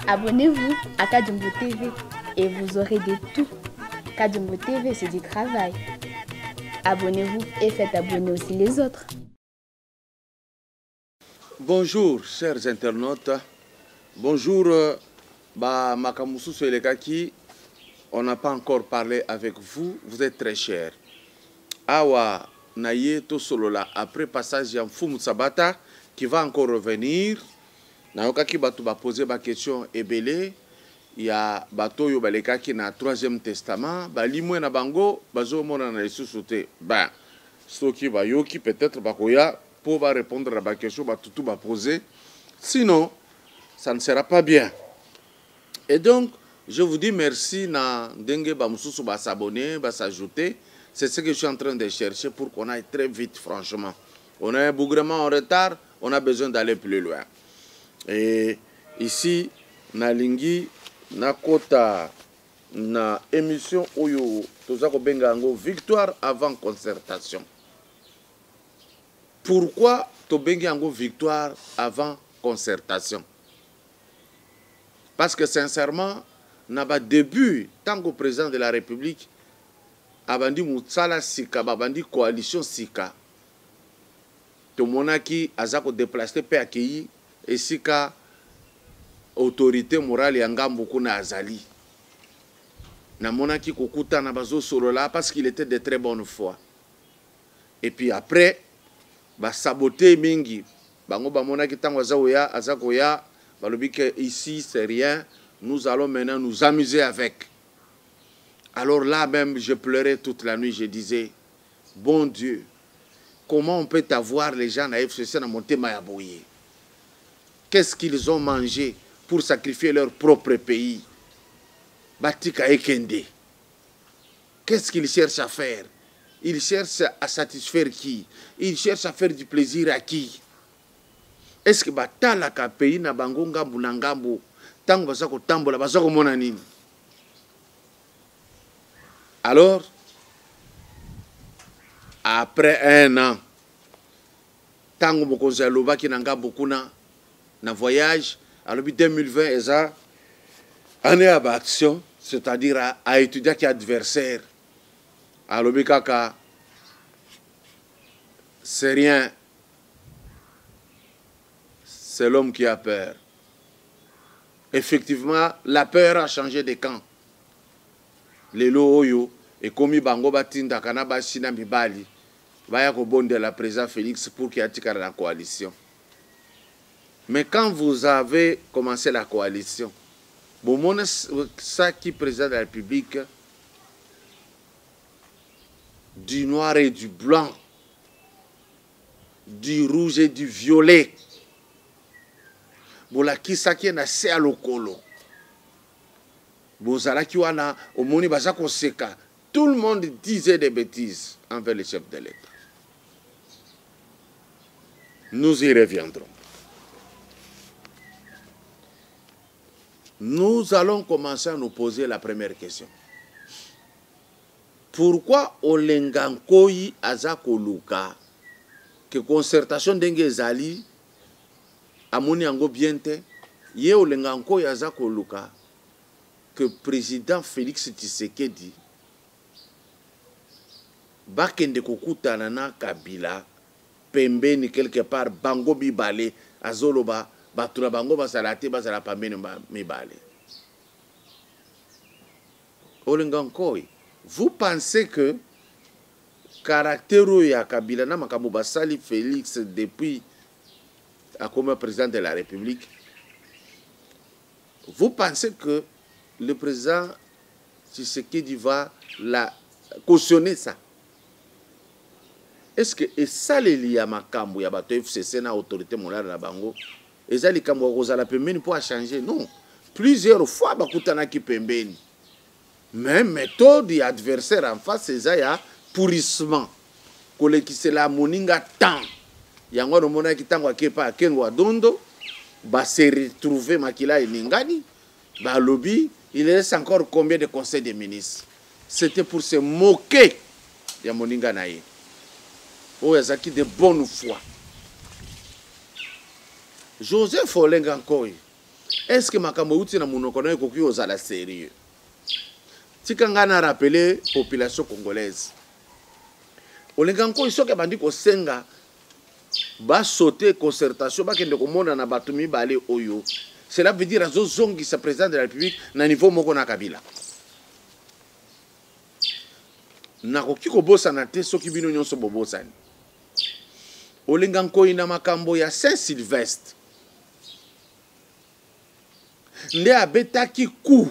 Abonnez-vous à Kadjumbo TV et vous aurez de tout. Kadjumbo TV, c'est du travail. Abonnez-vous et faites abonner aussi les autres. Bonjour, chers internautes. Bonjour, Makamusu Soelekaki. On n'a pas encore parlé avec vous. Vous êtes très chers. Awa Naye Tosolola, après passage en Foum Sabata, qui va encore revenir. Naokaki Batou va poser ma question ebele. Il y a Bato Yobaleka qui na troisième testament. Balimwe na bango, bazo mona na ressuscité. Ben, ce qui va yoki peut-être bakoya pour répondre à ma question, tout va poser. Sinon, ça ne sera pas bien. Et donc, je vous dis merci na dengue bamususu ba s'abonner, ba s'ajouter. C'est ce que je suis en train de chercher pour qu'on aille très vite, franchement. On a un bougrement en retard, on a besoin d'aller plus loin. Et ici, na lingi, na kota, na émission Oyo, Tozako Bengango, victoire avant concertation. Pourquoi Tobengango victoire avant concertation? Parce que sincèrement, na ba début, tant que président de la République, abandi Moutsala Sika, abandi coalition Sika, to monaki azako déplacé pe accueilli et Sika autorité morale ya ngambu kuna azali. Na monaki kokuta na bazo solo là parce qu'il était de très bonne foi. Et puis après, ba saboter mingi, bango ba monaki tango azaoya azakoya, balobi que ici c'est rien, nous allons maintenant nous amuser avec. Alors là même, je pleurais toute la nuit, je disais, bon Dieu, comment on peut avoir les gens à FCC dans mon thème à Boye? Qu'est-ce qu'ils ont mangé pour sacrifier leur propre pays? Batika Ekende. Qu'est-ce qu'ils cherchent à faire? Ils cherchent à satisfaire qui? Ils cherchent à faire du plaisir à qui? Est-ce que batalaka pays na bango ngambu na ngambu tango bazako tambola bazako mona nini? Alors, après un an, tango mokonzi alobaki na ngambu kuna na voyage, alors 2020 eza année à action, c'est-à-dire à étudier qui adversaire. Alors kaka c'est rien. C'est l'homme qui a peur. Effectivement, la peur a changé de camp. Les loyo et comme bango batinda kana basina mibali baya ko bonde la président Félix pour qu'il y ait la coalition. Mais quand vous avez commencé la coalition, bon ça qui président de la République du noir et du blanc, du rouge et du violet. Bola kisaki na se alokolo. Bozala ki wana omoni bazako seka. Tout le monde disait des bêtises envers le chef de l'État. Nous y reviendrons. Nous allons commencer à nous poser la première question. Pourquoi Olengankoi azako luka que concertation d'enge zali amoni yango biente ye Olengankoi azako luka que président Félix Tshisekedi bakende kokutana na Kabila pembeni quelque part bango bibale azoloba batula bango basalate basala pembeni mibale. Olengankoi, vous pensez que caractère ya Kabila na makambo basali Félix depuis comme président de la République, vous pensez que le président Tshisekedi va la cautionner ça. Est-ce que ça les ya makambo ya bato FCC na autorité morale la bango ezali kambo kozala pembeni pour changer? Non, plusieurs fois bakutana ki pembeni, mais méthode ya adversaire en face eza ya pourrissement kolekisela moninga temps yango no mona ki tango akepa akenwa dondo ba se retrouver makila elingani ba lobby. Il reste encore combien de conseils des ministres? C'était pour se moquer ya moninga naye. Oh, ezaki de bonne foi. Joseph Olenga Nkoy, est-ce que makambo uti na munoko na ekoki ozala sérieux? Tika nga na rappeler population congolaise. Olenga Nkoy soki bandi ko senga ba sauter concertation ba kende ko mona na bato mibale oyo. Cela veut dire azo zongi sa président de la République na niveau moko na Kabila. Nakoki ko bosa na te soki bino nyonso bobosani. Olenga Nkoy na makambo ya Saint-Sylvestre nde abetaki ku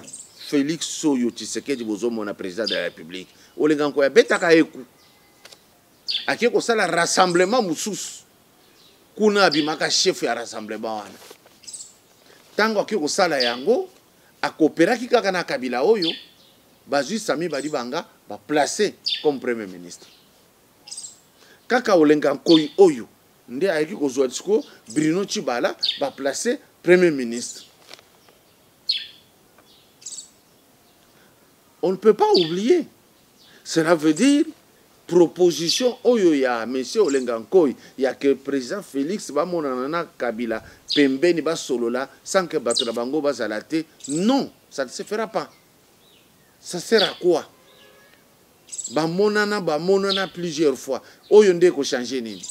Félix Soyo Tshisekedi bozomo na président de la République. Olenga Nkoy abetaka eku ake kosala rassemblement mususu kuna abimaka chef ya rassemblement wana. Tango ake kosala yango akooperaki kaka na Kabila oyo bazwi Sami Badibanga ba placer comme premier ministre. Kaka Olenga Nkoy oyo nde ayeki kozwa disco Bruno Tshibala ba placer premier ministre. On ne peut pas oublier. Cela veut dire proposition oyo ya monsieur Olenga Nkoy ya que président Félix ba monana Kabila pembeni ba solola sans que bato na bango bazala te. Non, ça ne se fera pas. Ça sert à quoi? Ba monana plusieurs fois. Oyo nde ko changer nini?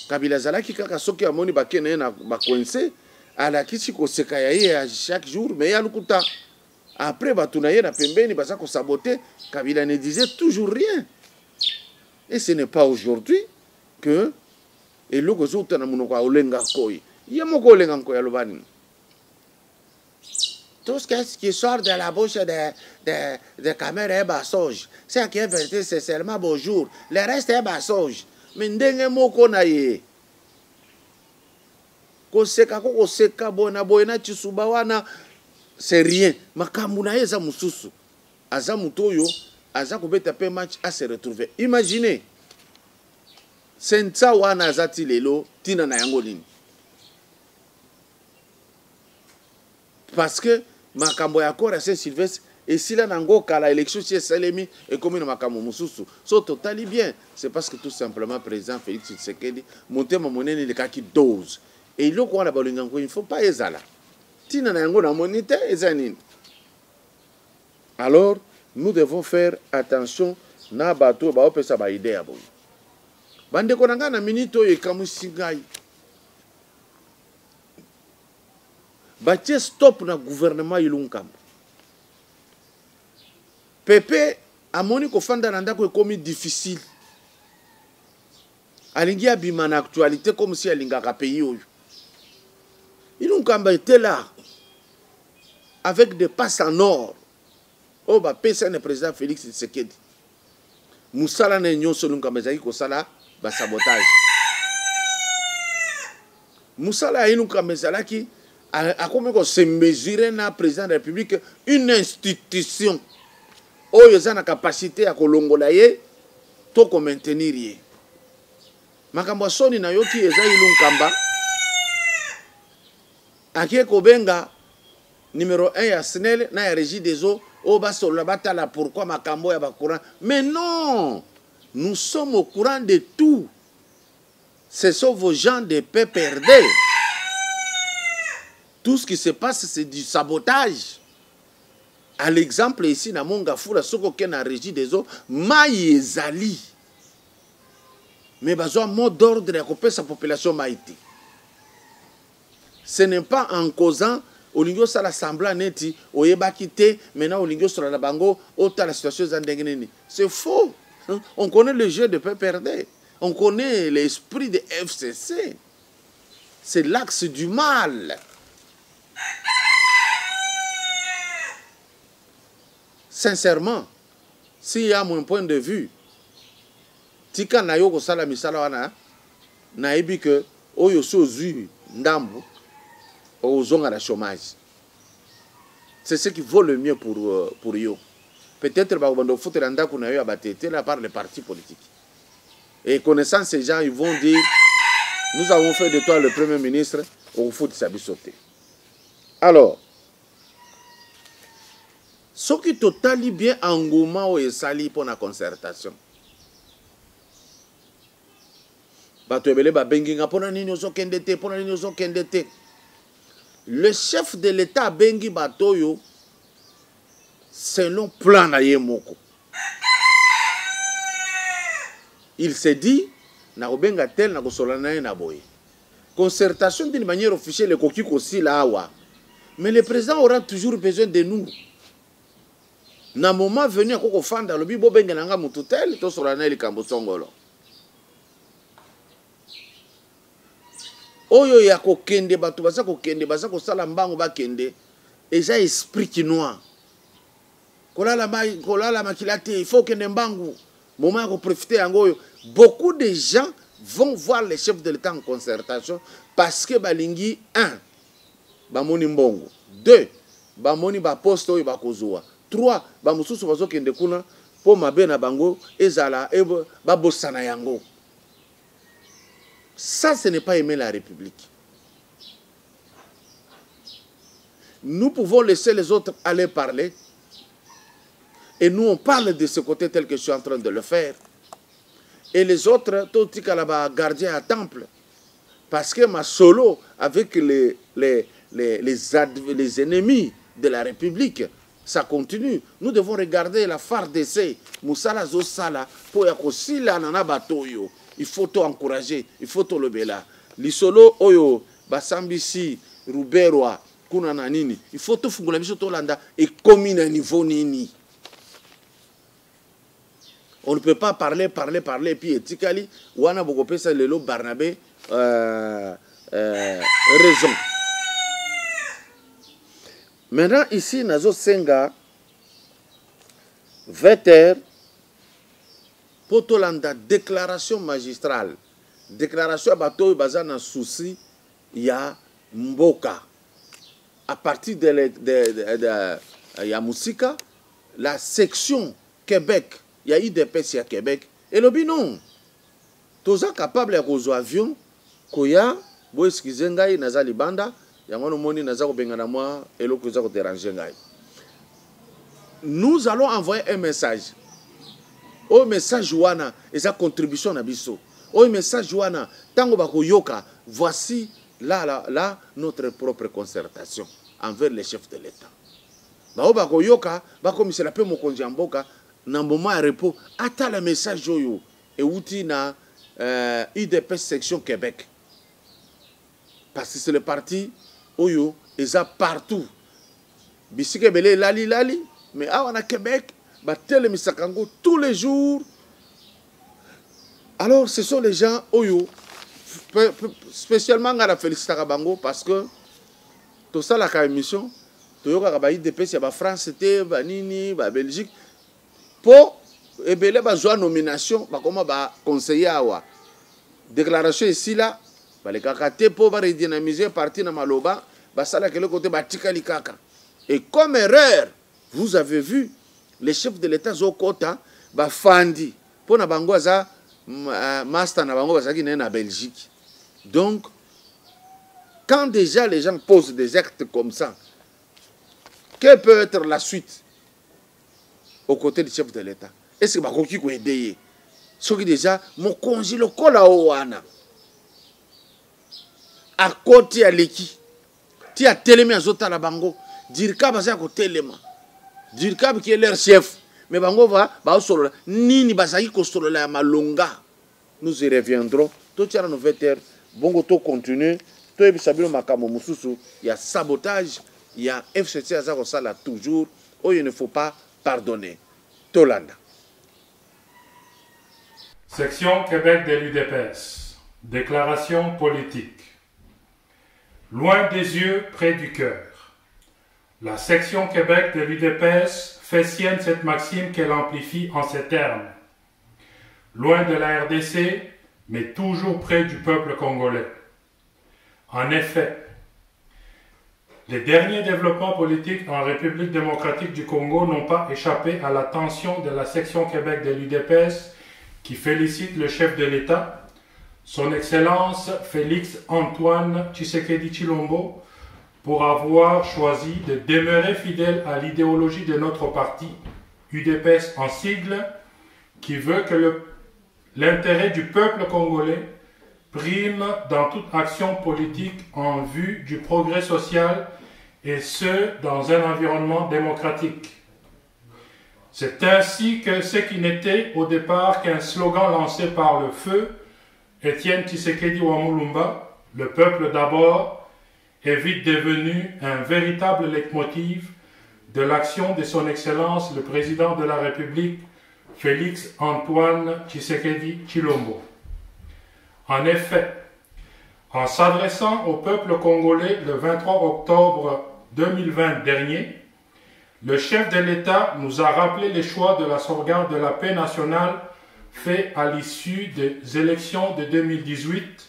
Kabila zalaki kaka soki amoni bakene na ba coincé ala kisi ko seka ya chaque jour mais ya lukuta. Après batuna ye na pembeni baza ko saboter. Kabila ne disait toujours rien. Et ce n'est pas aujourd'hui que et loko zota na munoko Olenga Nkoy. Yemoko Olenga Nkoy alobani. Tout ce qui sort de la bouche de caméra est bassage. Ce qui est vérité, c'est seulement bonjour. Le reste est bassage. Mais ndenge moko na ye. Koseka koseka bona boyena chisuba wana c'est rien. Makambu na ye za mususu. Aza mutoyo, aza kobeta pe match à se retrouver. Imaginez. Senza wana azati lelo tina na yango nini. Parce que makambo ya kora Saint-Sylvestre et si là nango kala élection chez Salemi et comme makambo mususu so totally bien, c'est parce que tout simplement président Félix Tshisekedi monté ma monnaie le kaki 12 et il ko na balinga ngo il faut pas ezala tina na yango na monite ezanini. Alors nous devons faire attention na bato ba opesa ba idée abo bande ko nanga na minute oyo ekamusi ngai batie stop na gouvernement Ilunkambo. Pepe amoni ko fanda na ndako ekomi difficile. Alingi abima na actualité comme si alingaka pays oyo. Ilunkambo était là avec des passes en or. Oh ba pesa le président Félix Tshisekedi. Musala na nyonso Ilunkambo ezaki ko sala ba sabotage. Musala Ilunkambo ezalaki a comme se mesurer na président de la République une institution oyo za na capacité à kolongola ye to ko maintenir ye. Makambo soni na yoki eza Ilunkamba akie ko benga numéro 1 ya SNEL na ya régie des eaux o ba solo batala pourquoi makambo ya ba courant. Mais non, nous sommes au courant de tout. Ce sont vos gens de PPRD. Tout ce qui se passe, c'est du sabotage. À l'exemple ici, na monga fula soko ken na régie des eaux, maïezali. Mais besoin mot d'ordre de couper sa population maïti. Ce n'est pas en causant au lingo ça l'assemblée neti oyeba quitté maintenant au lingo sur la bango ota la situation zandengeni. C'est faux. On connaît le jeu de PPRD. On connaît l'esprit de FCC. C'est l'axe du mal. sincèrement, s'il y a mon point de vue, tika na yo kosala misala wana na ebi que oyo so zui ndambu ozonga na chômage. C'est ce qui vaut le mieux pour yo. Peut-être que foutre la ndako na yo abatete là par les partis politiques. Et connaissant ces gens, ils vont dire nous avons fait de toi le premier ministre, au fout sa bisoté. Alors, ce qui totali bien engouement et sali pour la concertation. Le chef de l'État bengi batoyo selon plan na yemoko. Il s'est dit na obenga tel na kosolana na boye. Concertation d'une manière officielle le koki kosi la awa. Mais le président aura toujours besoin de nous. Na moment venu à koko fanda lobi bo benga nga mututel to solana likambo songolo. Oyo ya kokende batu basa kokende basa kosala mbango bakende eza esprit chinois. Kolala makilate il faut kende mbangu moment ko profiter yango. Beaucoup de gens vont voir les chefs de l'État en concertation parce que balingi 1 bamoni mbongo, 2 bamoni ba poste oyo bakozwa, 3 bamususu bazokende kuna po mabe na bango ezala babosana yango. Ça, ce n'est pas aimer la République. Nous pouvons laisser les autres aller parler. Et nous, on parle de ce côté tel que je suis en train de le faire. Et les autres, tout là-bas, gardiens à temple. Parce que ma solo, avec les ennemis de la République, ça continue. Nous devons regarder la FARDC, Moussala Zosala, pour yakosila nana batoyo. Il faut t'encourager, il faut te lever là. Lisolo oyo basambisi ruberwa kuna na nini. Il faut te fungula biso to landa et commune à niveau nini. On ne peut pas parler et puis etikali wana bokopesa lelo Barnabé raison. Maintenant ici nazo senga 20h Potolanda, déclaration magistrale. Déclaration à bateau bazana souci, il y a Mboka. À partir de Yamousika, la section Québec, il y a eu des PC à Québec. Et le non. Tous sont capables de faire avion, Koya, Boeskizengai, Nazali Banda, Yangono Moni, Nazako Benganamwa, et l'autre Kozako Terangengai. Nous allons envoyer un message. Au message wana et sa contribution à biso. Au message wana tango bako yoka, voici là notre propre concertation envers les chefs de l'État. Bao bako yoka, bako misela pe mokonzi amboka na moment à repos ata le message yoyo et outi na IDP section Québec. Parce que c'est le parti oyo eza partout. Bisike belé lali mais awana Québec tous les jours. Alors, ce sont les gens, Oyo, spécialement à la félicité Bango, parce que tout ça, la émission, tout le monde de pays, la France, Nini, la Belgique, pour la nomination, comment conseiller à déclaration ici, là, les kakaté pour redynamiser parti dans Maloba, ça, là, le côté Batika Likaka. Et comme erreur, vous avez vu, les chefs de l'État Zokota ba fandi pour na bango za master na bango bazaki na Belgique. Donc quand déjà les gens posent des actes comme ça, quelle peut être la suite aux côtés du chef de l'État? Est-ce que bakoki ko aider ce qui déjà mon congé le kola oana à côté à leki ti a télémé azota la bango dire ka baza ko téléma Dirkab qui est leur chef. Mais bango va solo nini bazaki ko solo la malonga. Nous y reviendrons. Tout tient nos 20h. Bongo to continue. To ebisabilo makamo mususu. Il y a sabotage. Il y a FCC azako sala toujours. Oh, il ne faut pas pardonner. Tolanda. Section Québec de l'UDPS. Déclaration politique. Loin des yeux, près du cœur. La section Québec de l'UDPS fait sienne cette maxime qu'elle amplifie en ces termes. Loin de la RDC, mais toujours près du peuple congolais. En effet, les derniers développements politiques en République démocratique du Congo n'ont pas échappé à l'attention de la section Québec de l'UDPS qui félicite le chef de l'État, son Excellence Félix Antoine Tshisekedi Tshilombo, pour avoir choisi de demeurer fidèle à l'idéologie de notre parti, UDPS en sigle, qui veut que l'intérêt du peuple congolais prime dans toute action politique en vue du progrès social et ce, dans un environnement démocratique. C'est ainsi que ce qui n'était au départ qu'un slogan lancé par le feu, Étienne Tshisekedi Wamulumba, le peuple d'abord, est vite devenu un véritable leitmotiv de l'action de son Excellence le Président de la République, Félix Antoine Tshisekedi Tshilombo. En effet, en s'adressant au peuple congolais le 23 octobre 2020 dernier, le chef de l'État nous a rappelé les choix de la sauvegarde de la paix nationale faits à l'issue des élections de 2018,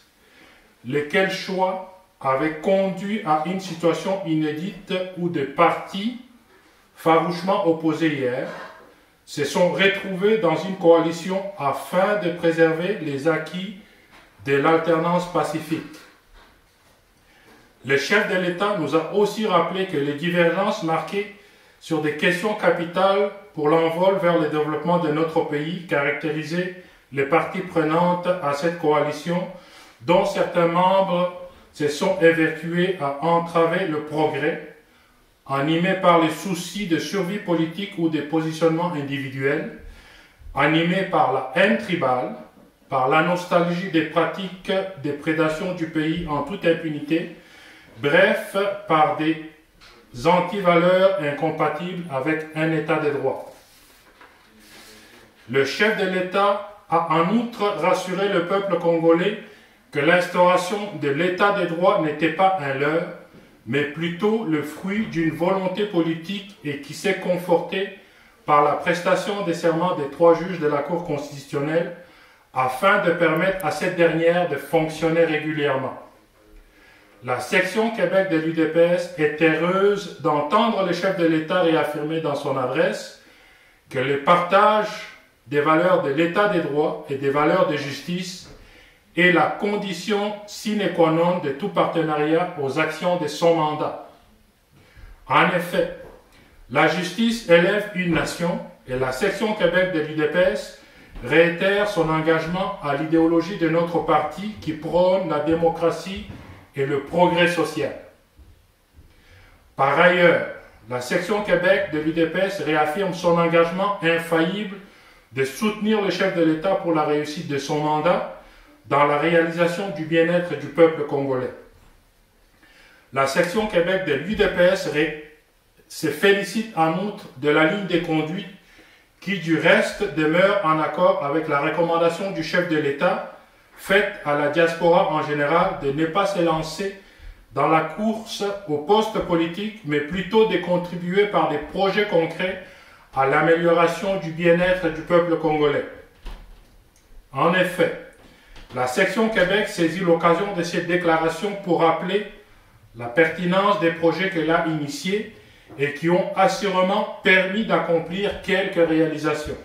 lesquels choix avaient conduit à une situation inédite où des partis farouchement opposés hier se sont retrouvés dans une coalition afin de préserver les acquis de l'alternance pacifique. Le chef de l'État nous a aussi rappelé que les divergences marquées sur des questions capitales pour l'envol vers le développement de notre pays caractérisaient les parties prenantes à cette coalition, dont certains membres se sont évertués à entraver le progrès, animés par les soucis de survie politique ou des positionnements individuels, animés par la haine tribale, par la nostalgie des pratiques des prédations du pays en toute impunité, bref, par des antivaleurs incompatibles avec un État de droit. Le chef de l'État a en outre rassuré le peuple congolais que l'instauration de l'État de droit n'était pas un leurre, mais plutôt le fruit d'une volonté politique et qui s'est confortée par la prestation des serments des 3 juges de la Cour constitutionnelle afin de permettre à cette dernière de fonctionner régulièrement. La section Québec de l'UDPS est heureuse d'entendre le chef de l'État réaffirmer dans son adresse que le partage des valeurs de l'État des droits et des valeurs de justice est la condition sine qua non de tout partenariat aux actions de son mandat. En effet, la justice élève une nation et la section Québec de l'UDPS réitère son engagement à l'idéologie de notre parti qui prône la démocratie et le progrès social. Par ailleurs, la section Québec de l'UDPS réaffirme son engagement infaillible de soutenir le chef de l'État pour la réussite de son mandat dans la réalisation du bien-être du peuple congolais. La section Québec de l'UDPS se félicite en outre de la ligne de conduite qui du reste demeure en accord avec la recommandation du chef de l'État faite à la diaspora en général de ne pas se lancer dans la course au poste politique, mais plutôt de contribuer par des projets concrets à l'amélioration du bien-être du peuple congolais. En effet, la section Québec saisit l'occasion de cette déclaration pour rappeler la pertinence des projets qu'elle a initiés et qui ont assurément permis d'accomplir quelques réalisations.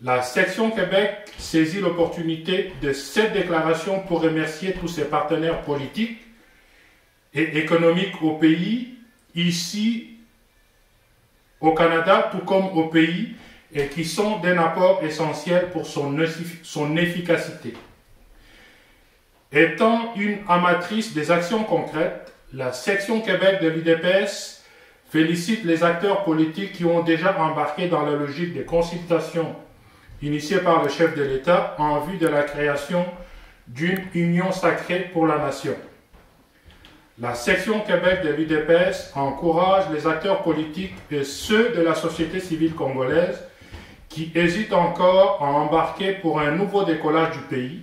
La section Québec saisit l'opportunité de cette déclaration pour remercier tous ses partenaires politiques et économiques au pays, ici au Canada, tout comme au pays, et qui sont d'un apport essentiel pour son efficacité. Étant une amatrice des actions concrètes, la section Québec de l'UDPS félicite les acteurs politiques qui ont déjà embarqué dans la logique des consultations initiées par le chef de l'État en vue de la création d'une union sacrée pour la nation. La section Québec de l'UDPS encourage les acteurs politiques et ceux de la société civile congolaise qui hésitent encore à embarquer pour un nouveau décollage du pays,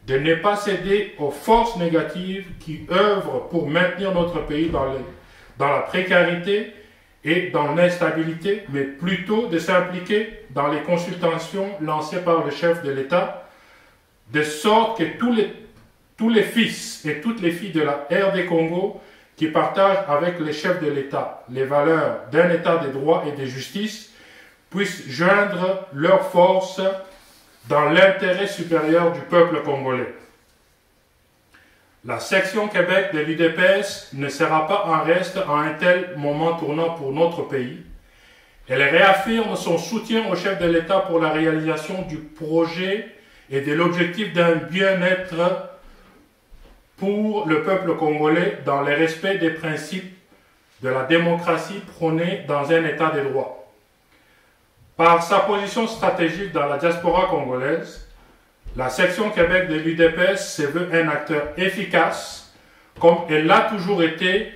de ne pas céder aux forces négatives qui œuvrent pour maintenir notre pays dans la précarité et dans l'instabilité, mais plutôt de s'impliquer dans les consultations lancées par le chef de l'État, de sorte que tous les fils et toutes les filles de la RD Congo qui partagent avec les chefs de l'État les valeurs d'un État de droit et de justice puissent joindre leurs forces dans l'intérêt supérieur du peuple congolais. La section Québec de l'UDPS ne sera pas en reste à un tel moment tournant pour notre pays. Elle réaffirme son soutien au chef de l'État pour la réalisation du projet et de l'objectif d'un bien-être pour le peuple congolais dans le respect des principes de la démocratie prônés dans un État de droit. Par sa position stratégique dans la diaspora congolaise, la section Québec de l'UDPS se veut un acteur efficace, comme elle l'a toujours été,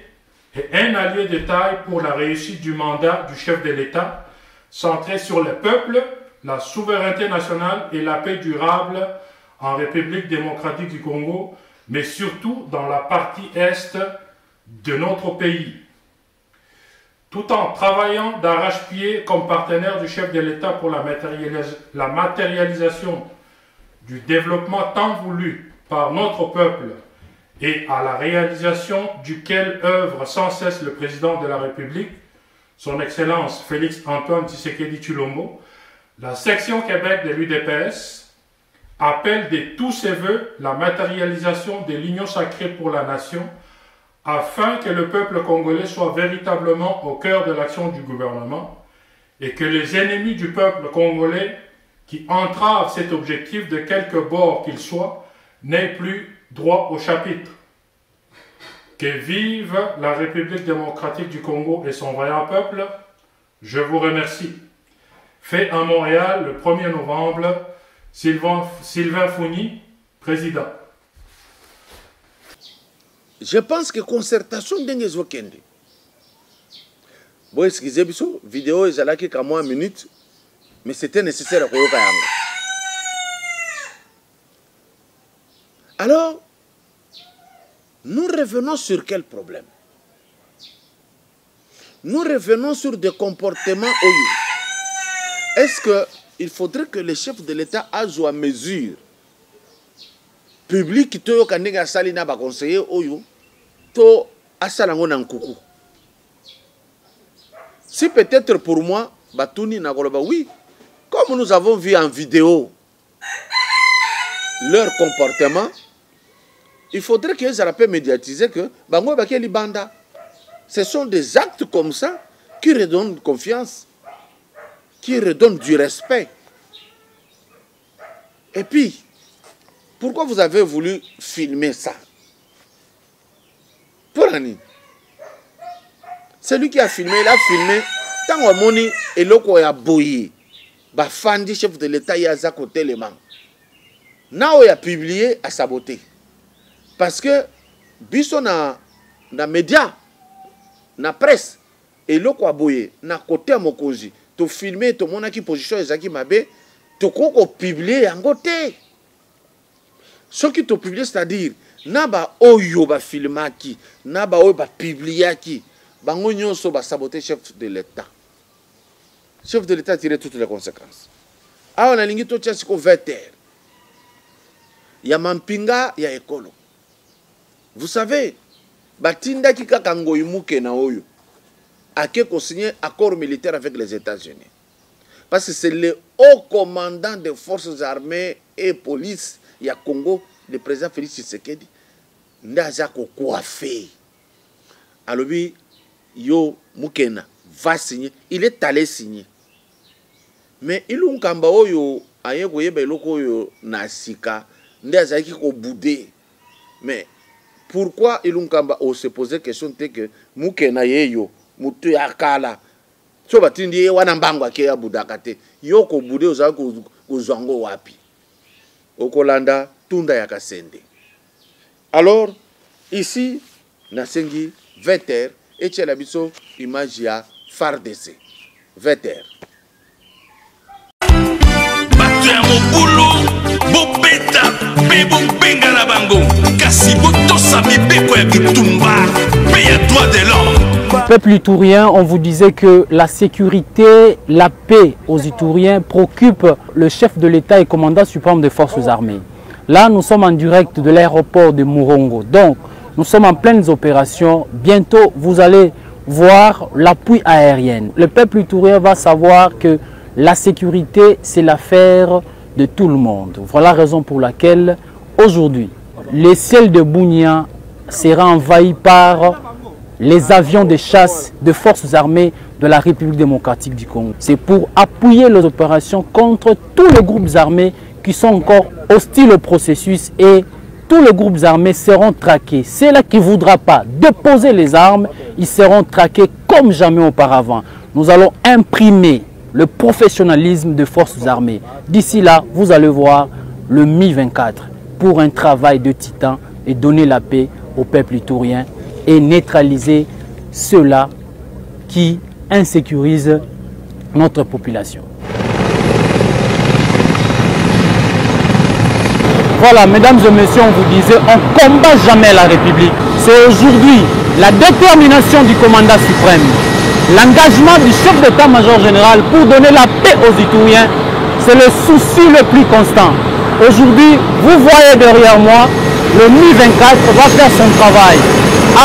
et un allié de taille pour la réussite du mandat du chef de l'État, centré sur le peuple, la souveraineté nationale et la paix durable en République démocratique du Congo, mais surtout dans la partie est de notre pays. Tout en travaillant d'arrache-pied comme partenaire du chef de l'État pour la matérialisation du développement tant voulu par notre peuple et à la réalisation duquel œuvre sans cesse le président de la République, son Excellence Félix-Antoine Tshisekedi Tshilombo, la section Québec de l'UDPS appelle de tous ses voeux la matérialisation de l'union sacrée pour la nation afin que le peuple congolais soit véritablement au cœur de l'action du gouvernement et que les ennemis du peuple congolais qui entravent cet objectif de quelque bord qu'il soit n'aient plus droit au chapitre. Que vive la République démocratique du Congo et son vaillant peuple, je vous remercie. Fait à Montréal le 1er novembre, Sylvain Founi, président. Je pense que concertation ndenge ezokende. Bon, excusez biso, vidéo ezalaki ka moins minute, mais c'était nécessaire à koyoka yango. Alors, nous revenons sur quel problème? Nous revenons sur des comportements oyo. Est-ce qu'il faudrait que les chefs de l'État aient à mesure public qui toyo kanega sali na ba conseiller oyo to asalango na nkuku? Si peut-être pour moi batuni na koloba oui, comme nous avons vu en vidéo leur comportement, il faudrait qu'ils soient médiatisés que bango bakeli banda. Ce sont des actes comme ça qui redonnent confiance, qui redonnent du respect. Et puis, pourquoi vous avez voulu filmer ça? Pour Annie. Celui qui a filmé, il a filmé. Tant qu'on moni et l'oko a boyé. Bah fandi chef de l'État y a za côté les mains. Now il a publié à saboter. Parce que biso na média, na presse et l'oko a boyé na côté à mokozi. To filmer to mona qui position ezaki mabe, to koko publier en côté. Ce qui te publié, c'est-à-dire, naba oyo ba filmaki, naba oyo ba publiaki, bango nyonso ba saboter chef de l'État. Chef de l'État a tiré toutes les conséquences. Ah, on a lingi to tchasiko 20 heures. Ya mampinga ya ekolo. Vous savez, batinda ki kaka ngoyimuke na oyo ake ko signer accord militaire avec les États-Unis. Parce que c'est le haut commandant des forces armées et police ya Congo, le président Félix Tshisekedi, ndaza ko coiffé. Alobi yo mukena va signer, il est allé signer. Mais ilun kamba oyo aye ko yeba eloko oyo na sika, ndaza ki ko boudé. Mais pourquoi ilun kamba on se poser question que mukena yeyo mutu ya kala so batindi ye wana mbango ake ya budakate yo ko boudé oza ko zongo wapi? Okolanda tunda ya kasende. Alors ici nasengi 20 heures et tchela biso image ya FARDC 20 heures. Bato ya mobulu bobeta pe bobenga na bango kasi botosa mibeko ya bitumba pe ya droit de l'homme. Peuple iturien, on vous disait que la sécurité, la paix aux Ituriens préoccupe le chef de l'État et commandant suprême des forces armées. Là, nous sommes en direct de l'aéroport de Murongo. Donc, nous sommes en pleines opérations. Bientôt, vous allez voir l'appui aérien. Le peuple iturien va savoir que la sécurité, c'est l'affaire de tout le monde. Voilà la raison pour laquelle, aujourd'hui, le ciel de Bunia sera envahi par les avions de chasse des forces armées de la République démocratique du Congo. C'est pour appuyer les opérations contre tous les groupes armés qui sont encore hostiles au processus, et tous les groupes armés seront traqués. Ceux-là qui ne voudront pas déposer les armes, ils seront traqués comme jamais auparavant. Nous allons imprimer le professionnalisme des forces armées. D'ici là, vous allez voir le Mi-24 pour un travail de titan et donner la paix au peuple iturien et neutraliser ceux-là qui insécurisent notre population. Voilà, mesdames et messieurs, on vous disait, on ne combat jamais la République. C'est aujourd'hui la détermination du commandant suprême, l'engagement du chef d'état-major général pour donner la paix aux Ituriens, c'est le souci le plus constant. Aujourd'hui, vous voyez derrière moi, le Mi-24 va faire son travail.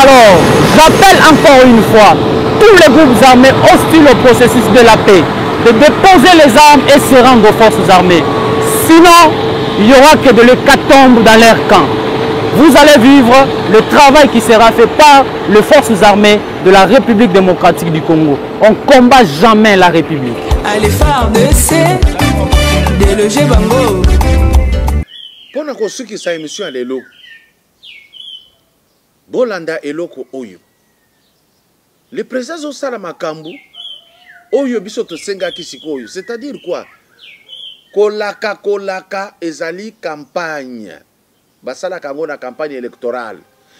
Alors, j'appelle encore une fois tous les groupes armés hostiles au processus de la paix de déposer les armes et se rendre aux forces armées. Sinon, il n'y aura que de l'hécatombe dans leur camp. Vous allez vivre le travail qui sera fait par les forces armées de la République démocratique du Congo. On ne combat jamais la République. Allez faire déloger Bango. Pendant que ceux qui sont émission à l'élo, Bolanda eloko oyo. Le président Zosala Makambu, oyo bisoto senga kisikoyo. C'est-à-dire quoi? Kolaka ezali campagne. Basala kango na campagne électorale.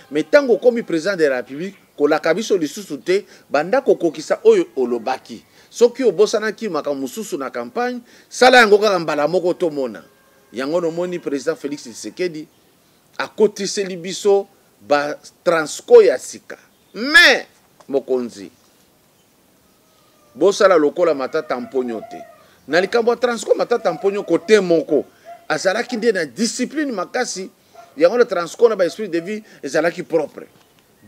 Mais tango komi président de la République, kolaka biso lisusu te, banda kokokisa oyo olobaki. Soki obosana ki makamususu na campagne, sala yango kaka mbala moko to mona. Yango no moni président Félix Tshisekedi akotiseli biso ba Transco ya sika. Mais mokonzi bosala lokola matata mponyo te. Na likambo ya Transco matata mponyo kote moko azalaki nde na discipline makasi yango le Transco na ba esprit de vie ezalaki propre.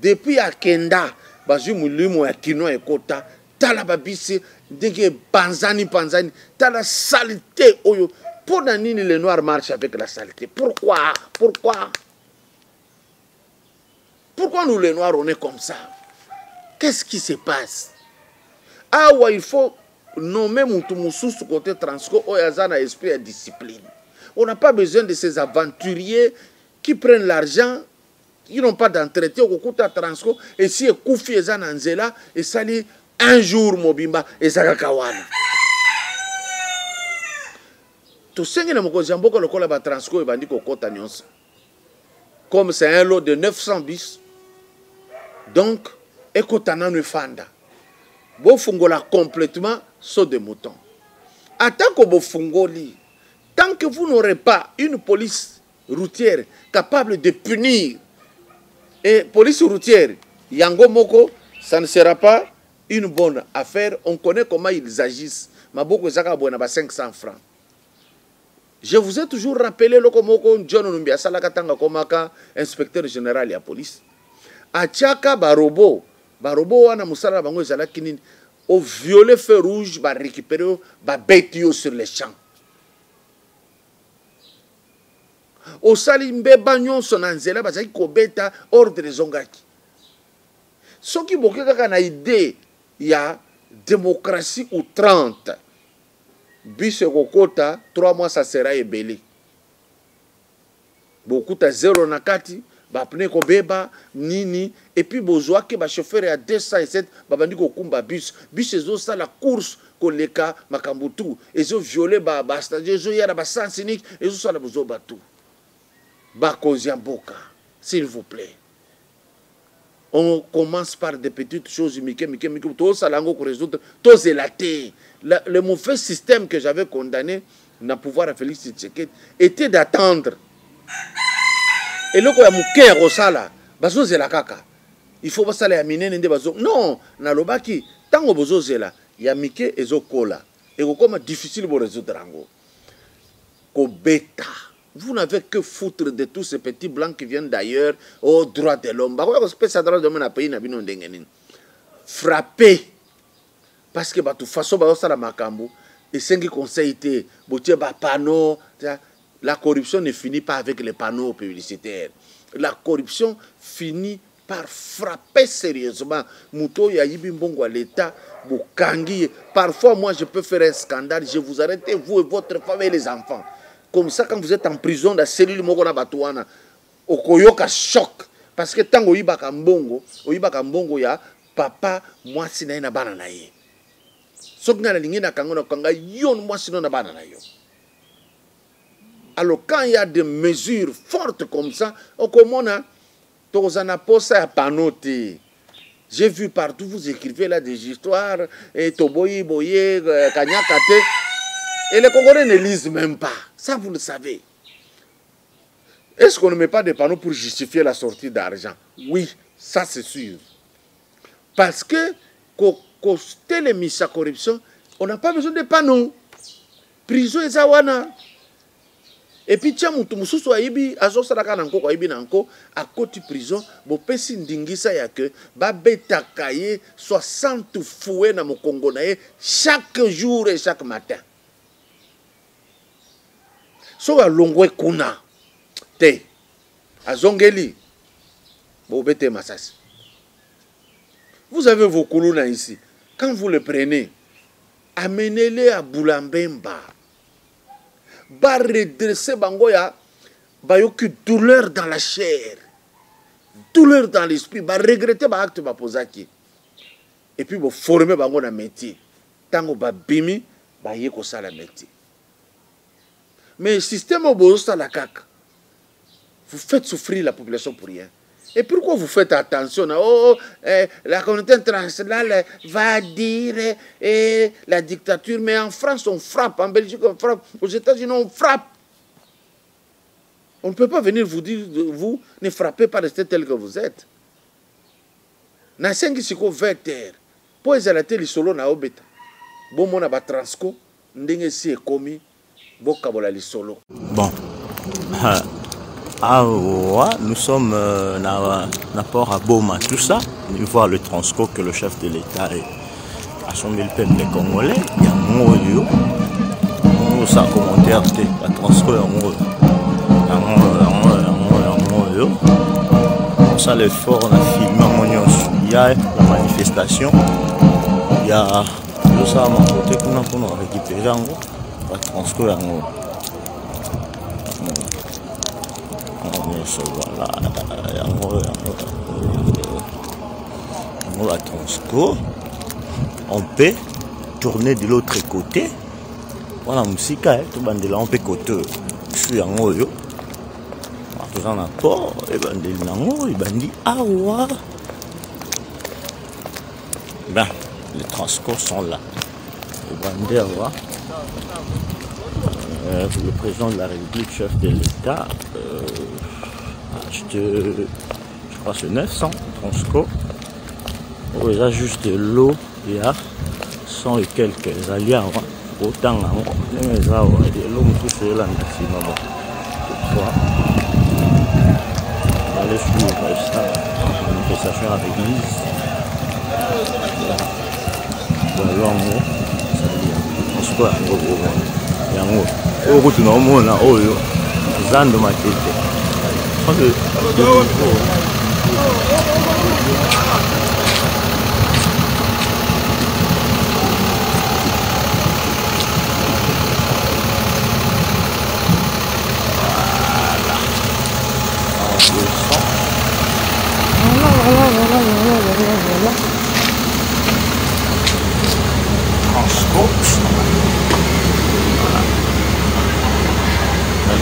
Depuis akenda bazwi mulimo ya kino ekota tala babisi ndenge panzani tala saleté oyo. Pour nini les noirs marchent avec la saleté? Pourquoi nous les noirs on est comme ça? Qu'est-ce qui se passe? Ah ouais, il faut nommer Moutoumousous côté Transco Oyazana esprit et discipline. On n'a pas besoin de ces aventuriers qui prennent l'argent, qui n'ont pas d'entretien au côté Transco, et si Koufi Ezana Nzela et sali un jour Mobimba et Zagakawana. Tout ce qui est le Transco et comme c'est un lot de 900 bis, donc, ekotana ne fanda. Bofungola complètement saut de mouton. Tant que bofungoli, tant que vous n'aurez pas une police routière capable de punir, et police routière, yango moko, ça ne sera pas une bonne affaire. On connaît comment ils agissent. Maboko zaka bona ba 500 francs. Je vous ai toujours rappelé le komoko John Numbia Salakatanga komaka inspecteur général de la police. Achaka barobo wana musala bango ezalaki nini au violet feu rouge ba récupérer ba bête sur les champs. Au sali mbeba nyonso na nzela bazaki kobeta ordre zongaki. Soki boke kaka na idée ya démocratie ou 30 bis kokota 3 mois ça sera ébélé. Beaucoup ta zéro na kati ba pne ko beba nini et puis bozwa ke ba chauffeur ya 207 ba bandi ko kumba bus ezo ça la course ko leka makambutu ezo violer ba stage ezo ya ba sens unique ezo ça la bozo batu ba kozia boka s'il vous plaît. On commence par des petites choses mike tout ça lango ko résoudre tout zélaté. Le mauvais système que j'avais condamné na pouvoir à Félix Tshisekedi était d'attendre. Et le ya muke rosala bazo zela kaka il faut basala ya minene nde bazo non nalobaki tango bozozela ya mike ezokola ekokoma difficile bo résoudre yango kobeta. Vous n'avez que foutre de tous ces petits blancs qui viennent d'ailleurs au droit de l'homme. Frapper. Parce que de toute façon, et c'est un conseil, la corruption ne finit pas avec les panneaux publicitaires. La corruption finit par frapper sérieusement. Mouto yayibi mbongo à l'État, Bukangi. Parfois, moi, je peux faire un scandale. Je vous arrête, vous et votre femme et les enfants. Comme ça, quand vous êtes en prison, dans la cellule Mogona Batouana, okoyoka choc. Parce que tant oyibaka mbongo ya papa, moi sina na bana na ye. Sokna la lingi na kangona kanga yon moi sina na bana na yo. Alors quand il y a des mesures fortes comme ça, okomona tozana posa ya panote. J'ai vu partout vous écrivez là des histoires et toboyi boye kanyakate. Et les Congolais ne lisent même pas. Ça, vous le savez. Est-ce qu'on ne met pas des panneaux pour justifier la sortie d'argent? Oui, ça c'est sûr. Parce que, côté les mises à corruption, on n'a pas besoin de panneaux. Prison et zawana. Et puis, tiens, mususu aibi, azo saraka nanko kwa ibi nanko, à côté prison, bo pesi ndingisa ya que, ba beta kaye 60 fouets na mo Congo na ye, chaque jour et chaque matin. So a longwe kuna te azongeli bobete masasi. Vous avez vos koulouna ici. Quand vous le prenez, amenez-les à Boulambemba. Ba redresser bangoya ba yoki douleur dans la chair, douleur dans l'esprit, ba regretter ba acte ba posaki. Et puis ba former bango na métier. Tango ba bimi ba yeko sala métier. Mais le système au Bozosa la CAC, vous faites souffrir la population pour rien. Et pourquoi vous faites attention? La communauté internationale va dire la dictature, mais en France on frappe, en Belgique on frappe, aux États-Unis on frappe. On ne peut pas venir vous dire, vous ne frappez pas, restez tel que vous êtes. Na sengi siko vecteur, po ezalate li solo na obeta. Bon mona ba transco, ndenge si ekomi. Bon, nous sommes dans port à Boma, tout ça. Nous voir le transco que le chef de l'État a assommé le peuple congolais. Il y a un mot, ça commentaire, la transco est un ça l'effort, on a filmé il y a la manifestation, il y a le ça à mon côté qu'on a récupéré en gros. La transco voilà, la transco on peut tourner de l'autre côté. Voilà musique tout bandela on peut côté je suis en haut yo en faisant un port et bandela nango et bandi awa ben les transco sont là et bandi awa. Le président de la République, chef de l'État, a acheté, je crois, c'est 900 transco. Oh, il y a juste de l'eau, il y a 100 et quelques alliés autant il y a l'eau, c'est là, toutefois, on va aller suivre la manifestation à l'église. Voilà, transco à yango oyo tunaomona oyo zando matete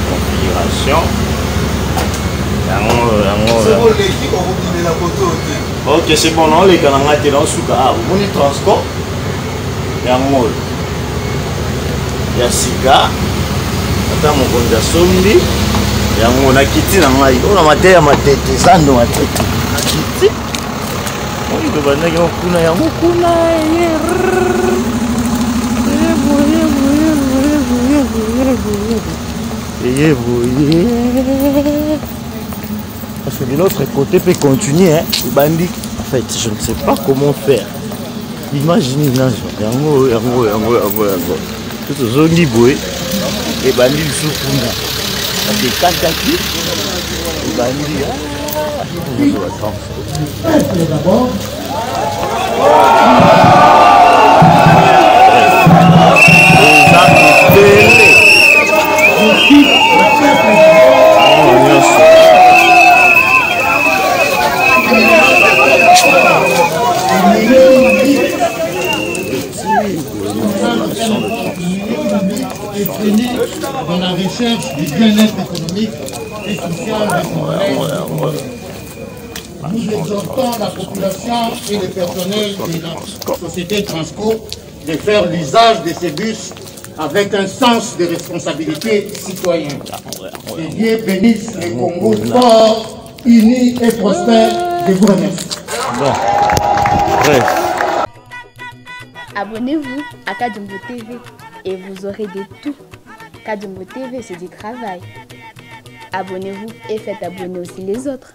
configuration. Ok, c'est bon, non, les canons étaient dans le souk. Ah, vous voulez transport? Il y a un mot. Il y a Sika. Attends, mon compte de Sombi. Il y a mon Akiti. On a ma tête, ça, nous, ma tête. Akiti. Parce que de l'autre côté peut continuer, hein. Bandit. En fait, je ne sais pas comment faire. Imaginez là, yango. Tout zongi boy. Et bandit sous funda. Parce que quand tu bandit, d'abord. Dans la recherche du bien-être économique et social des Congolais. Nous exhortons la population et le personnel de la société Transco de faire l'usage de ces bus avec un sens de responsabilité citoyenne. Que Dieu bénisse le Congo fort, uni et prospère. Je vous remercie. Bon. Bref. Abonnez-vous à Kadjumbo TV et vous aurez de tout. Kadjumbo TV, c'est du travail. Abonnez-vous et faites abonner aussi les autres.